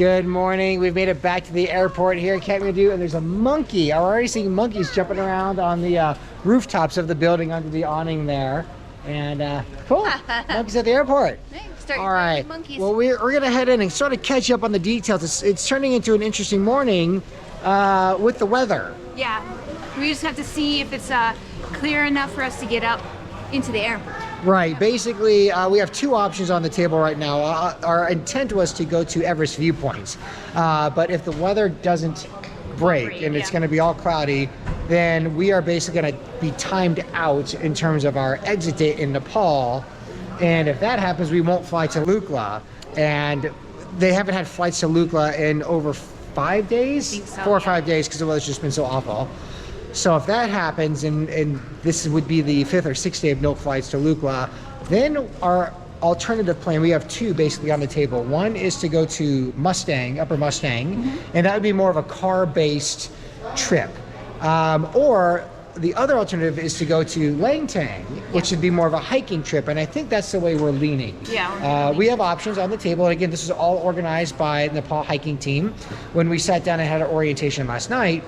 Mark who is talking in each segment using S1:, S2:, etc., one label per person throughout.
S1: Good morning. We've made it back to the airport here at Kathmandu, and there's a monkey. I'm already seeing monkeys jumping around on the rooftops of the building under the awning there. And cool, monkeys at the airport.
S2: All right. Monkeys.
S1: Well, we're gonna head in and sort of catch up on the details. It's turning into an interesting morning with the weather.
S2: Yeah, we just have to see if it's clear enough for us to get up into the airport.
S1: Right. Basically, we have two options on the table right now. Our intent was to go to Everest View Point, but if the weather doesn't break and it's going to be all cloudy, then we are basically going to be timed out in terms of our exit date in Nepal. And if that happens, we won't fly to LUKLA. And they haven't had flights to LUKLA in over 5 days, I think so, 4 or 5 days, because the weather's just been so awful. So if that happens, and this would be the 5th or 6th day of no flights to LUKLA, then our alternative plan, we have two basically on the table. One is to go to Mustang, Upper Mustang, and that would be more of a car-based trip. Or the other alternative is to go to Langtang, which would be more of a hiking trip, and I think that's the way we're leaning.
S2: Yeah.
S1: We have options on the table, and again, this is all organized by the Nepal hiking team. When we sat down and had our orientation last night,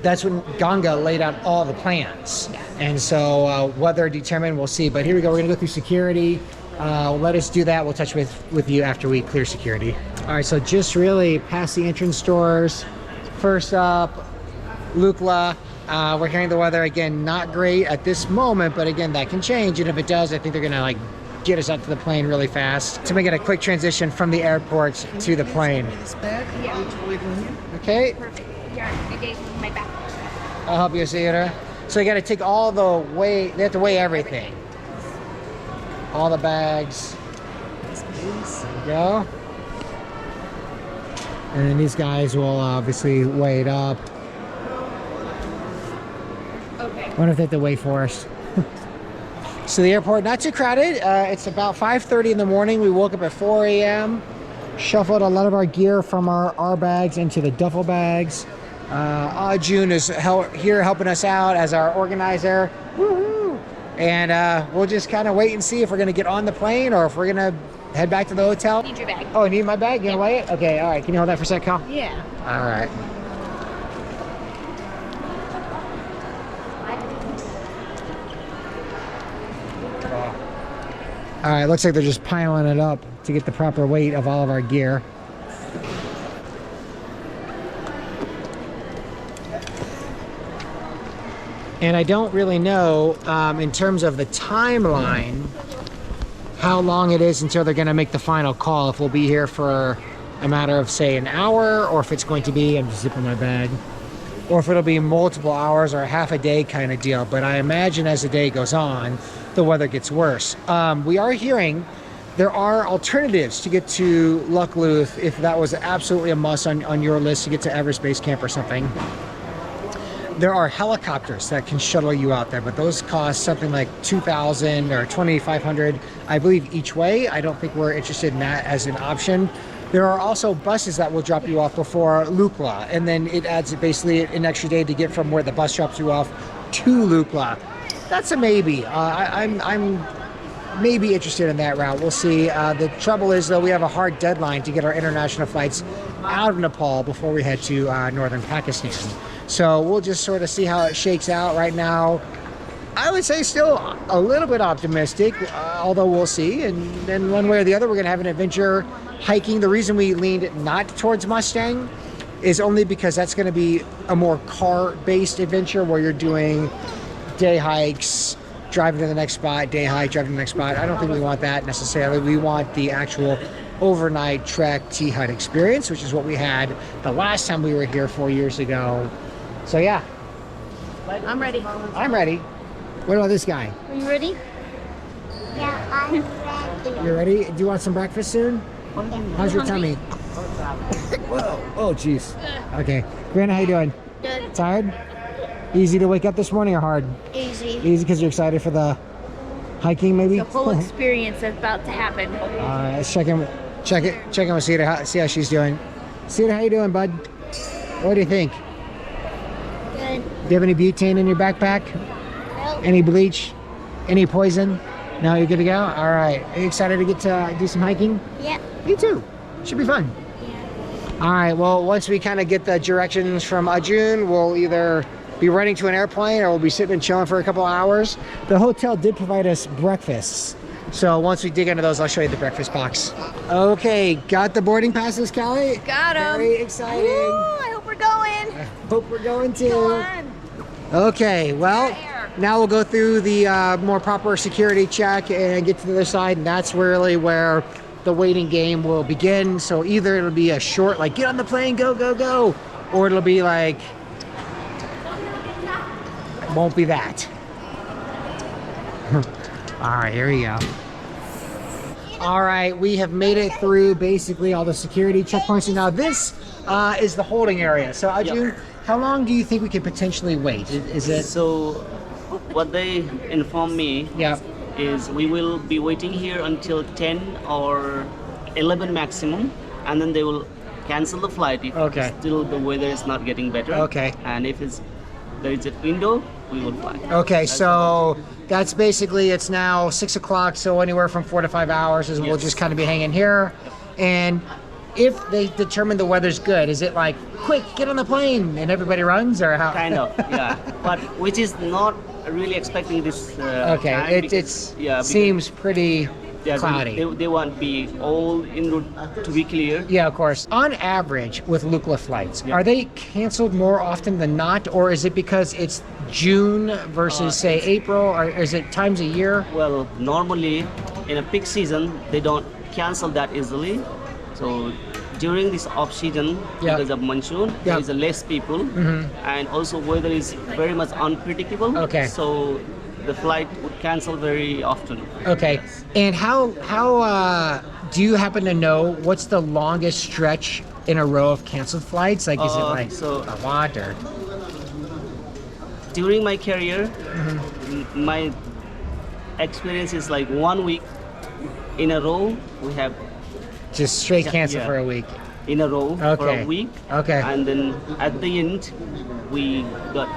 S1: that's when Ganga laid out all the plans. Yeah. And so weather determined, we'll see. But here we go, we're gonna go through security. Let us do that. We'll touch with you after we clear security. All right, so just really past the entrance doors. First up, LUKLA. We're hearing the weather, again, not great at this moment, but again, that can change. And if it does, I think they're gonna get us out to the plane really fast to make it a quick transition from the airport to the plane. Okay.
S2: Perfect. Yeah, my back.
S1: I'll help you, Theodore. So you got to take all the weigh. They have to weigh everything. All the bags. There you go. And then these guys will obviously weigh it up.
S2: Okay.
S1: I wonder if they have to weigh for us. So the airport, not too crowded. It's about 5:30 in the morning. We woke up at 4 a.m. Shuffled a lot of our gear from our bags into the duffel bags. June is here helping us out as our organizer. Woohoo! And we'll just kind of wait and see if we're going to get on the plane or if we're going to head back to the hotel.
S2: Need your bag.
S1: Oh, you need my bag? You going to weigh it? Okay, all right. Can you hold that for a sec, Kyle?
S2: Yeah.
S1: All right. All right, looks like they're just piling it up to get the proper weight of all of our gear. And I don't really know, in terms of the timeline, how long it is until they're gonna make the final call. If we'll be here for a matter of, say, an hour, or if it's going to be, I'm just zipping my bag, or if it'll be multiple hours or half a day kind of deal. But I imagine as the day goes on, the weather gets worse. We are hearing there are alternatives to get to LUKLA if that was absolutely a must on your list to get to Everest Base Camp or something. There are helicopters that can shuttle you out there, but those cost something like $2,000 or $2,500, I believe, each way. I don't think we're interested in that as an option. There are also buses that will drop you off before LUKLA, and then it adds basically an extra day to get from where the bus drops you off to LUKLA. That's a maybe. I'm maybe interested in that route. We'll see. The trouble is, though, we have a hard deadline to get our international flights out of Nepal before we head to northern Pakistan. So we'll just sort of see how it shakes out right now. I would say still a little bit optimistic, although we'll see. And then one way or the other, we're going to have an adventure hiking. The reason we leaned not towards Mustang is only because that's going to be a more car-based adventure where you're doing day hikes, driving to the next spot, day hike, driving to the next spot. I don't think we want that necessarily. We want the actual overnight trek tea hut experience, which is what we had the last time we were here 4 years ago. So yeah.
S2: I'm ready.
S1: I'm ready. What about this guy?
S2: Are you ready?
S3: Yeah, I'm ready.
S1: You ready? Do you want some breakfast soon? How's your tummy? Whoa. Oh, jeez. Okay. Grandma, how you doing?
S3: Good.
S1: Tired? Easy to wake up this morning or hard?
S3: Easy.
S1: Easy because you're excited for the hiking, maybe?
S2: The whole experience that's about to happen.
S1: Let's check in with Cedar. See how she's doing. Cedar, how you doing, bud? What do you think?
S3: Good.
S1: Do you have any butane in your backpack?
S3: Nope.
S1: Any bleach? Any poison? No, you're good to go? All right. Are you excited to get to do some hiking?
S3: Yeah.
S1: Me too. Should be fun.
S3: Yeah.
S1: All right, well, once we kind of get the directions from Ajun, we'll either be running to an airplane or we'll be sitting and chilling for a couple hours. The hotel did provide us breakfasts. So once we dig into those, I'll show you the breakfast box. Okay, got the boarding passes, Kelly?
S2: Got 'em.
S1: Very exciting.
S2: Woo, I hope we're going.
S1: I hope we're going to.
S2: Go on.
S1: Okay, well,
S2: There.
S1: now we'll go through the more proper security check and get to the other side, and that's really where the waiting game will begin. So either it'll be a short, like, get on the plane, go, go, go, or it'll be like, won't be that. All right, here we go. All right, we have made it through basically all the security checkpoints. And now this is the holding area. So Ajun, how long do you think we could potentially wait? Is it?
S4: So what they informed me
S1: Yeah.
S4: is we will be waiting here until 10 or 11 maximum, and then they will cancel the flight if
S1: Okay.
S4: still the weather is not getting better.
S1: Okay.
S4: And if there is a window, we will fly.
S1: Okay, so that's basically, it's now 6 o'clock, so anywhere from 4 to 5 hours is we'll
S4: Yes.
S1: just kind of be hanging here. And if they determine the weather's good, is it like, quick, get on the plane, and everybody runs, or how?
S4: Kind of, yeah. But which is not really expecting this.
S1: Okay,
S4: time
S1: it
S4: because- because
S1: seems pretty
S4: yeah,
S1: cloudy.
S4: They won't be all en route to be clear.
S1: Yeah, of course. On average, with LUKLA flights,
S4: Yeah.
S1: are they canceled more often than not, or is it because it's June versus, say, April, or is it times a year?
S4: Well, normally in a peak season, they don't cancel that easily. So during this off season,
S1: Yeah.
S4: because of monsoon,
S1: Yeah.
S4: there is a less people, and also weather is very much unpredictable.
S1: Okay.
S4: So the flight would cancel very often.
S1: Okay. And how do you happen to know what's the longest stretch in a row of canceled flights? Like, is it like
S4: so-
S1: a lot, or?
S4: During my career,
S1: Mm-hmm.
S4: my experience is like 1 week in a row. We have
S1: Just straight cancel
S4: Yeah.
S1: for a week?
S4: in a row for
S1: Okay.
S4: a week.
S1: Okay.
S4: And then at the end, we got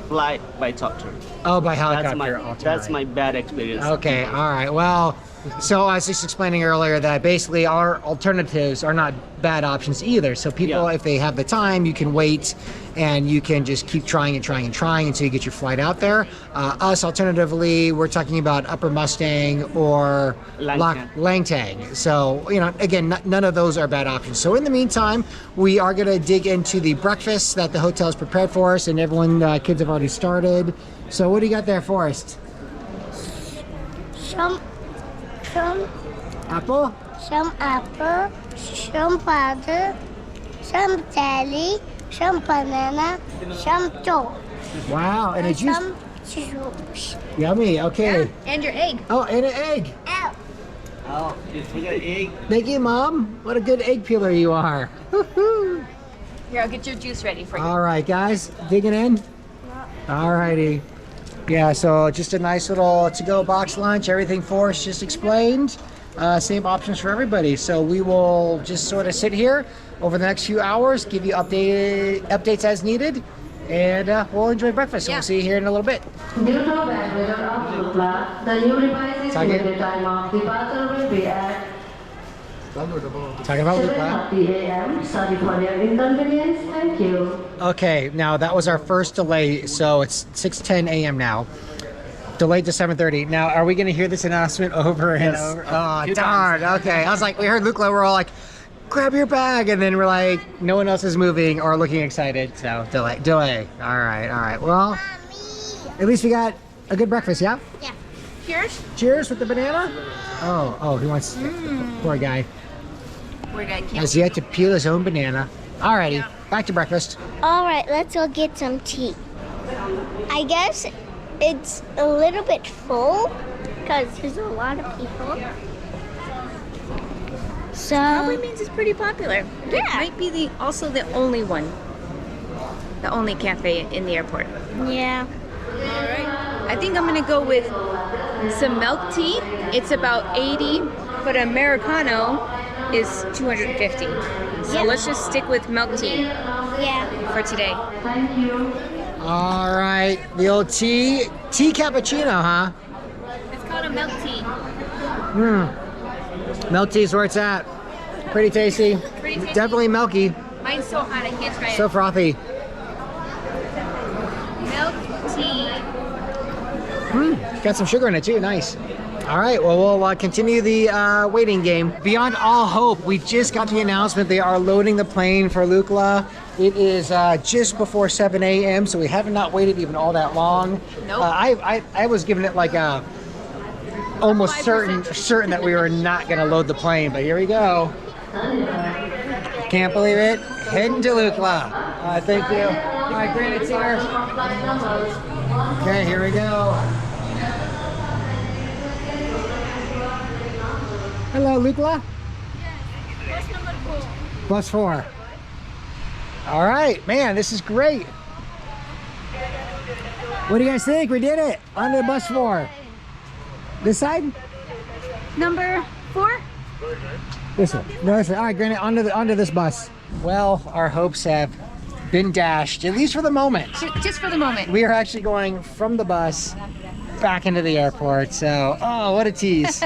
S4: flight by charter.
S1: Oh, by
S4: That's
S1: helicopter.
S4: my
S1: ultimately.
S4: bad experience.
S1: Okay, all right. Well, so I was just explaining earlier that basically our alternatives are not bad options either. So people,
S4: Yeah.
S1: if they have the time, you can wait and you can just keep trying and trying and trying until you get your flight out there. Us, alternatively, we're talking about Upper Mustang or
S4: Langtang.
S1: Langtang. So, you know, again, none of those are bad options. So in the meantime, we are going to dig into the breakfast that the hotel has prepared for us, and everyone, kids have already started. So what do you got there for us?
S3: Some
S1: Apple?
S3: apple, some butter, some jelly, some banana, some toast,
S1: Wow, and
S3: and
S1: a juice.
S3: some juice.
S1: Yummy, okay.
S2: And your egg.
S1: Oh, and an egg.
S3: Ow.
S4: Oh, you forgot egg.
S1: Thank you, Mom. What a good egg peeler you are. Woo-hoo.
S2: Here, I'll get your juice ready for you.
S1: All right, guys, digging in? All righty. Yeah, so just a nice little to-go box lunch. Everything for us just explained. Same options for everybody. So we will just sort of sit here over the next few hours, give you updates as needed, and we'll enjoy breakfast. So
S2: Yeah.
S1: we'll see you here in a little bit.
S5: Due to bad weather of LUKLA, the new revised estimated time of departure will be at
S1: Talking about LUKLA.
S5: 7:30 a.m. Sorry for your inconvenience. Thank you.
S1: Okay, now that was our first delay, so it's 6:10 a.m. now. Delayed to 7:30. Now, are we going to hear this announcement over and
S4: Yes.
S1: over? Oh,
S4: Few
S1: darn. Okay, I was like, we heard LUKLA, we're all like, grab your bag, and then we're like, no one else is moving or looking excited, so delay. All right. Well, at least we got a good breakfast, yeah?
S3: Yeah.
S2: Cheers.
S1: Cheers with the banana. Oh, he wants, poor guy,
S2: We're gonna keep.
S1: has yet to peel his own banana. Alrighty, back to breakfast.
S3: All right, let's go get some tea. I guess it's a little bit full because there's a lot of people. So
S2: Probably means it's pretty popular. It
S3: Yeah.
S2: might be also the only one. The only cafe in the airport.
S3: yeah.
S2: All right. I think I'm gonna go with some milk tea. It's about 80, but Americano is 250. So
S3: Yeah.
S2: let's just stick with milk tea
S3: Yeah.
S2: for today.
S5: Thank you.
S1: All right, the old tea cappuccino, huh?
S2: It's called a milk tea.
S1: Milk tea's where it's at. Pretty tasty.
S2: Pretty tasty.
S1: Definitely milky.
S2: Mine's so hot, I can't try
S1: So
S2: it.
S1: frothy.
S2: Milk tea.
S1: Got some sugar in it too, nice. All right, well, we'll continue the waiting game. Beyond all hope, we just got the announcement they are loading the plane for LUKLA. It is just before 7 a.m., so we have not waited even all that long.
S2: Nope.
S1: I was giving it like a almost
S2: 5%.
S1: certain that we were not gonna load the plane, but here we go. Can't believe it. Heading to LUKLA. Thank you. All right, Granite's here. Okay, here we go. Hello, LUKLA.
S2: Bus number 4.
S1: Bus 4. All right, man, this is great. What do you guys think? We did it. On to bus 4. This side?
S2: Number 4?
S1: This one. No, this one. All right, Granite, onto this bus. Well, our hopes have been dashed, at least for the moment.
S2: Just for the moment.
S1: We are actually going from the bus back into the airport. So, oh, what a tease.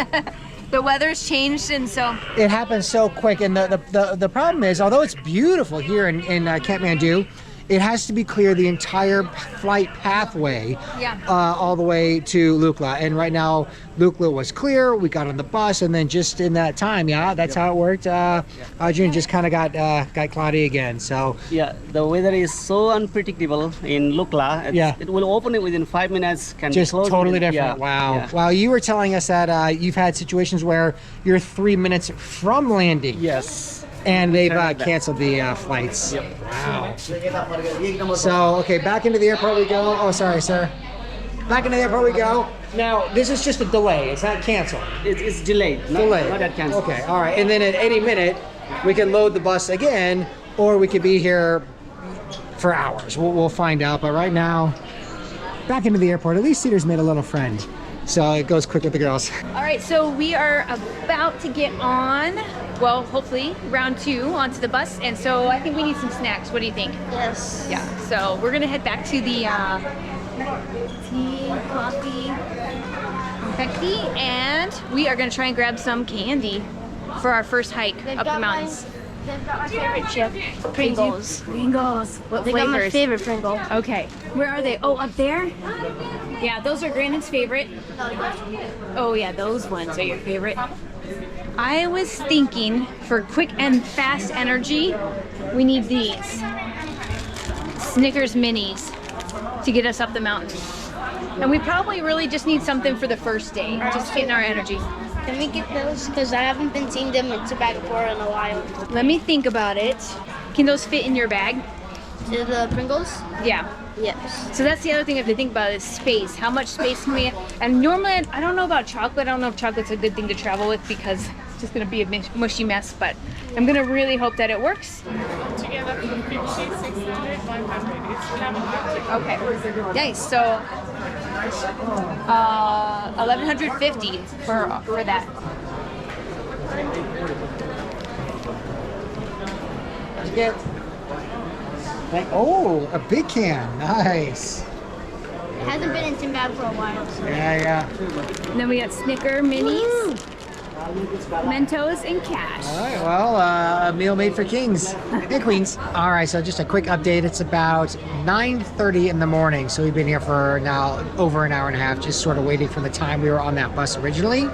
S2: The weather's changed, and so
S1: It happens so quick, and the problem is, although it's beautiful here in Kathmandu, it has to be clear the entire flight pathway
S2: Yeah.
S1: all the way to LUKLA. And right now, LUKLA was clear. We got on the bus, and then just in that time, that's how it worked. June just kind of got cloudy again. So
S4: Yeah, the weather is so unpredictable in LUKLA. It will open it within 5 minutes. Can
S1: just
S4: be closed
S1: totally
S4: within-
S1: different.
S4: yeah,
S1: Wow.
S4: yeah.
S1: Wow. You were telling us that you've had situations where you're 3 minutes from landing.
S4: Yes.
S1: And they've
S4: Like that.
S1: canceled the flights.
S4: Yep.
S1: Wow. So, okay, back into the airport we go. Oh, sorry, sir. Back into the airport we go. Now, this is just a delay. It's not canceled.
S4: It's delayed.
S1: Delayed.
S4: Not at cancel.
S1: Okay, all right. And then at any minute, we can load the bus again, or we could be here for hours. We'll find out. But right now, back into the airport. At least Cedar's made a little friend. So it goes quick with the girls.
S2: all right. So we are about to get on. Well, hopefully round 2 onto the bus, and so I think we need some snacks. What do you think?
S3: Yes.
S2: Yeah. So we're gonna head back to the tea, coffee, confetti, and we are gonna try and grab some candy for our first hike up the mountains.
S3: They've got my favorite chip, Pringles.
S2: Pringles. What
S3: They got my
S2: flavors?
S3: favorite Pringle.
S2: Okay. Where are they? Oh, up there? Yeah, those are Brandon's favorite. Oh yeah, those ones are your favorite. I was thinking for quick and fast energy, we need these Snickers minis to get us up the mountain. And we probably really just need something for the first day, just getting our energy.
S3: Can we get those? Because I haven't been seeing them in Tobacco in a while.
S2: Let me think about it. Can those fit in your bag?
S3: The Pringles?
S2: Yeah.
S3: Yes.
S2: So that's the other thing I have to think about is space. How much space can we have? And normally, I don't know about chocolate. I don't know if chocolate's a good thing to travel with because it's just going to be a mushy mess. But I'm going to really hope that it works.
S6: Together 50, 600, 100. It's 1100.
S2: Okay. Nice. So 1150 for that.
S1: Get. Oh, a big can. Nice.
S3: It hasn't been in Zimbabwe for a while. So.
S1: Yeah.
S2: And then we got Snicker minis, Mentos, and cash.
S1: All right, well, a meal made for kings and queens. All right, so just a quick update. It's about 9:30 in the morning, so we've been here for now over an hour and a half, just sort of waiting for the time we were on that bus originally.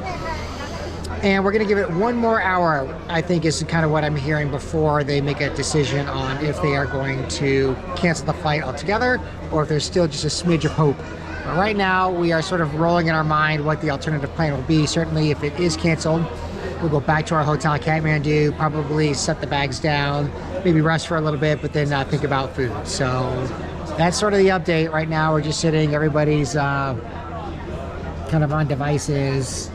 S1: And we're gonna give it one more hour, I think is kind of what I'm hearing before they make a decision on if they are going to cancel the flight altogether or if there's still just a smidge of hope. But right now, we are sort of rolling in our mind what the alternative plan will be. Certainly, if it is canceled, we'll go back to our hotel in Kathmandu, probably set the bags down, maybe rest for a little bit, but then think about food. So that's sort of the update. Right now, we're just sitting, everybody's kind of on devices.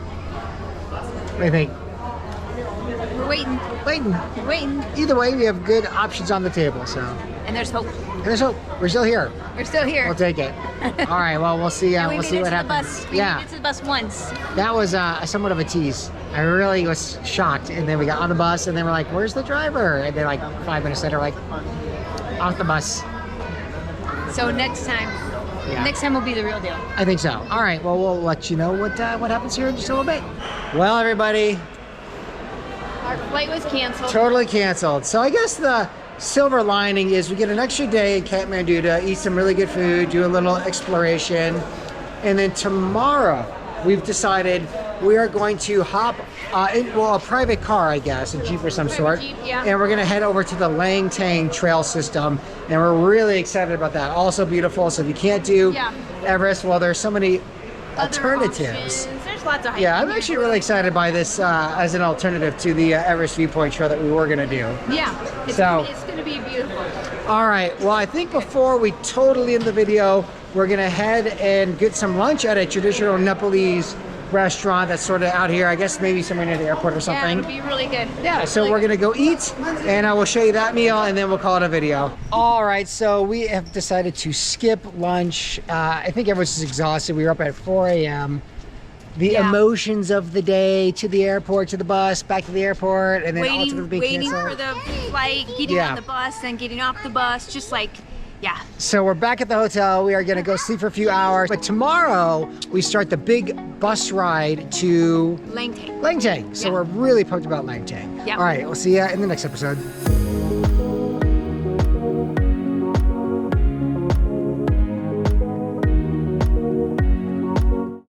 S1: What do you think?
S2: We're waiting. We're waiting.
S1: Either way, we have good options on the table, so.
S2: And there's hope.
S1: And there's hope. We're still here.
S2: We're still here.
S1: We'll take it. All right, well, we'll see.
S2: And we
S1: We'll
S2: made
S1: see
S2: it
S1: what
S2: to
S1: happens.
S2: the bus. We
S1: Yeah.
S2: made it to the bus once.
S1: That was somewhat of a tease. I really was shocked. And then we got on the bus, and then we're like, where's the driver? And then like 5 minutes later, like, off the bus.
S2: So next time.
S1: Yeah.
S2: Next time will be the real deal.
S1: I think so. All right, well, we'll let you know what happens here in just a little bit. Well, everybody,
S2: Our flight was canceled.
S1: totally canceled. So I guess the silver lining is we get an extra day in Kathmandu to eat some really good food, do a little exploration. And then tomorrow, we've decided we are going to hop in, well, a private car, I guess, a Jeep or some sort.
S2: Jeep, yeah.
S1: And we're gonna head over to the Lang Tang trail system. And we're really excited about that. Also beautiful, so if you can't do Everest, well, there's so many alternatives.
S2: There's lots of hiking.
S1: Yeah, I'm actually really excited by this as an alternative to the Everest View Point Trail that we were gonna do.
S2: Yeah, it's gonna be beautiful.
S1: All right, well, I think before we totally end the video, we're gonna head and get some lunch at a traditional Nepalese restaurant that's sort of out here. I guess maybe somewhere near the airport or something.
S2: Yeah, it'll be really good.
S1: Yeah, so we're gonna go eat and I will show you that meal and then we'll call it a video. All right, so we have decided to skip lunch. I think everyone's exhausted. We were up at 4 a.m. The emotions of the day, to the airport, to the bus, back to the airport, and then ultimately being
S2: waiting
S1: canceled.
S2: for the flight, getting on the bus, and getting off the bus, just like, yeah.
S1: So we're back at the hotel. We are gonna go sleep for a few hours. But tomorrow, we start the big bus ride to
S2: Lang Tang.
S1: Lang Tang. So we're really pumped about Lang Tang.
S2: Yep.
S1: All right, we'll see you in the next episode.